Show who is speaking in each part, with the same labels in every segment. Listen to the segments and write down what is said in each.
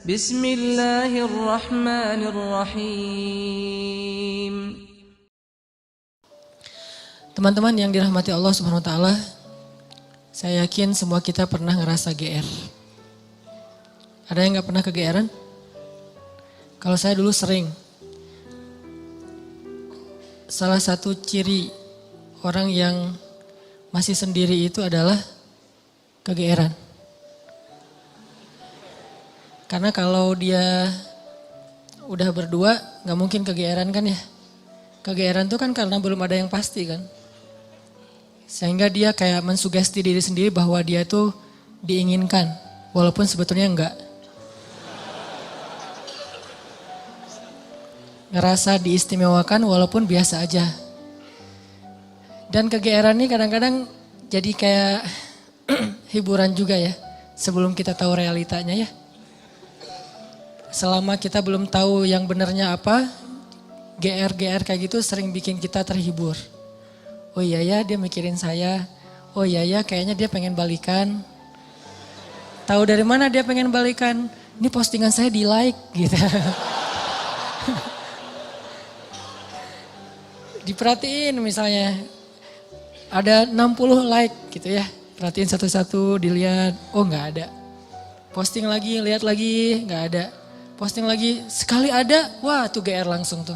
Speaker 1: Bismillahirrahmanirrahim.
Speaker 2: Teman-teman yang dirahmati Allah Subhanahu wa taala, saya yakin semua kita pernah ngerasa GR. Ada yang gak pernah kegeeran? Kalau saya dulu sering. Salah satu ciri orang yang masih sendiri itu adalah kegeeran. Karena kalau dia udah berdua gak mungkin kegeeran kan ya. Kegeeran itu kan karena belum ada yang pasti kan. Sehingga dia kayak mensugesti diri sendiri bahwa dia tuh diinginkan. Walaupun sebetulnya enggak. Ngerasa diistimewakan walaupun biasa aja. Dan kegeeran ini kadang-kadang jadi kayak hiburan juga ya. Sebelum kita tahu realitanya ya. Selama kita belum tahu yang benarnya apa, GR-GR kayak gitu sering bikin kita terhibur. Oh iya ya dia mikirin saya, oh iya ya kayaknya dia pengen balikan. Tahu dari mana dia pengen balikan? Ini postingan saya di like gitu. Diperhatiin misalnya, ada 60 like gitu ya. Perhatiin satu-satu, dilihat, oh gak ada. Posting lagi, lihat lagi, gak ada. Posting lagi, sekali ada, wah tuh GR langsung tuh.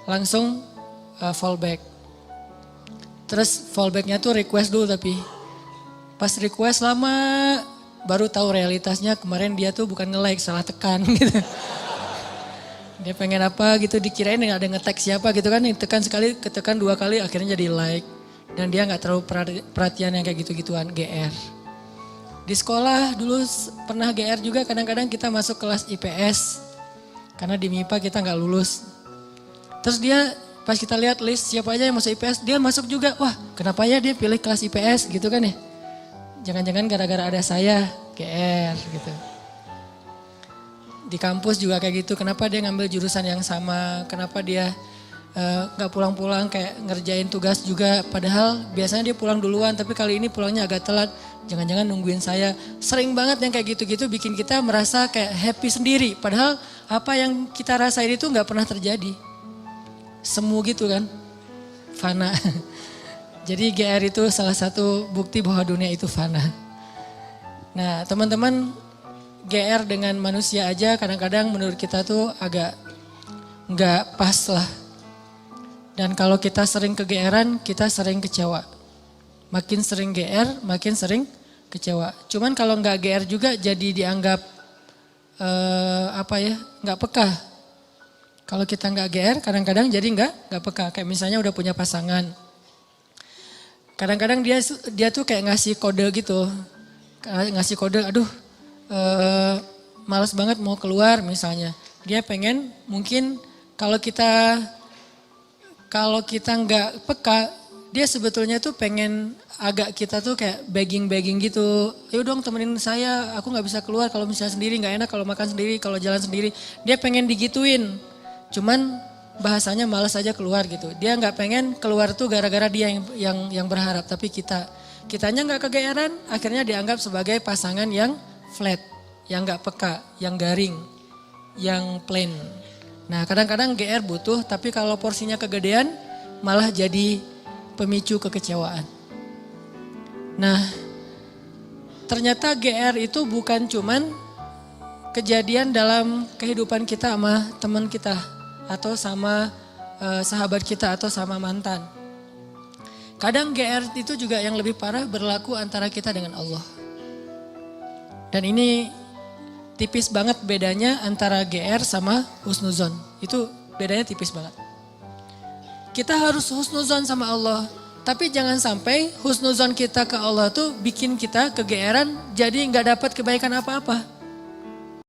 Speaker 2: Langsung fallback. Terus fallbacknya tuh request dulu tapi. Pas request lama, baru tahu realitasnya kemarin dia tuh bukan nge-like, salah tekan gitu. Dia pengen apa gitu, dikirain ada nge-tag siapa gitu kan. Tekan sekali, ketekan 2 kali akhirnya jadi like. Dan dia gak terlalu perhatian yang kayak gitu-gituan, GR. Di sekolah dulu pernah GR juga, kadang-kadang kita masuk kelas IPS. Karena di MIPA kita gak lulus. Terus dia pas kita lihat list siapa aja yang masuk IPS, dia masuk juga. Wah kenapa ya dia pilih kelas IPS gitu kan ya. Jangan-jangan gara-gara ada saya GR gitu. Di kampus juga kayak gitu, kenapa dia ngambil jurusan yang sama, kenapa dia gak pulang-pulang kayak ngerjain tugas juga. Padahal biasanya dia pulang duluan, tapi kali ini pulangnya agak telat. Jangan-jangan nungguin saya. Sering banget yang kayak gitu-gitu bikin kita merasa kayak happy sendiri. Padahal apa yang kita rasain itu gak pernah terjadi. Semu gitu kan, fana. Jadi GR itu salah satu bukti bahwa dunia itu fana. Nah teman-teman, GR dengan manusia aja kadang-kadang menurut kita tuh agak gak pas lah. Dan kalau kita sering kegeeran, kita sering kecewa. Makin sering GR, makin sering kecewa. Cuman kalau nggak GR juga jadi dianggap nggak peka. Kalau kita nggak GR, kadang-kadang jadi nggak peka. Kayak misalnya udah punya pasangan. Kadang-kadang dia tuh kayak ngasih kode gitu, ngasih kode, aduh, malas banget mau keluar misalnya. Dia pengen mungkin kalau kita nggak peka, dia sebetulnya tuh pengen agak kita tuh kayak begging gitu. Ayo dong temenin saya, aku nggak bisa keluar kalau misalnya sendiri, nggak enak kalau makan sendiri, kalau jalan sendiri. Dia pengen digituin, cuman bahasanya malas aja keluar gitu. Dia nggak pengen keluar tuh gara-gara dia yang berharap, tapi kitanya nggak kegeeran, akhirnya dianggap sebagai pasangan yang flat, yang nggak peka, yang garing, yang plain. Nah kadang-kadang GR butuh, tapi kalau porsinya kegedean malah jadi pemicu kekecewaan. Nah ternyata GR itu bukan cuman kejadian dalam kehidupan kita sama teman kita. Atau sama sahabat kita atau sama mantan. Kadang GR itu juga yang lebih parah berlaku antara kita dengan Allah. Dan ini tipis banget bedanya antara GR sama husnuzon. Itu bedanya tipis banget. Kita harus husnuzon sama Allah. Tapi jangan sampai husnuzon kita ke Allah tuh bikin kita kegeeran jadi gak dapat kebaikan apa-apa.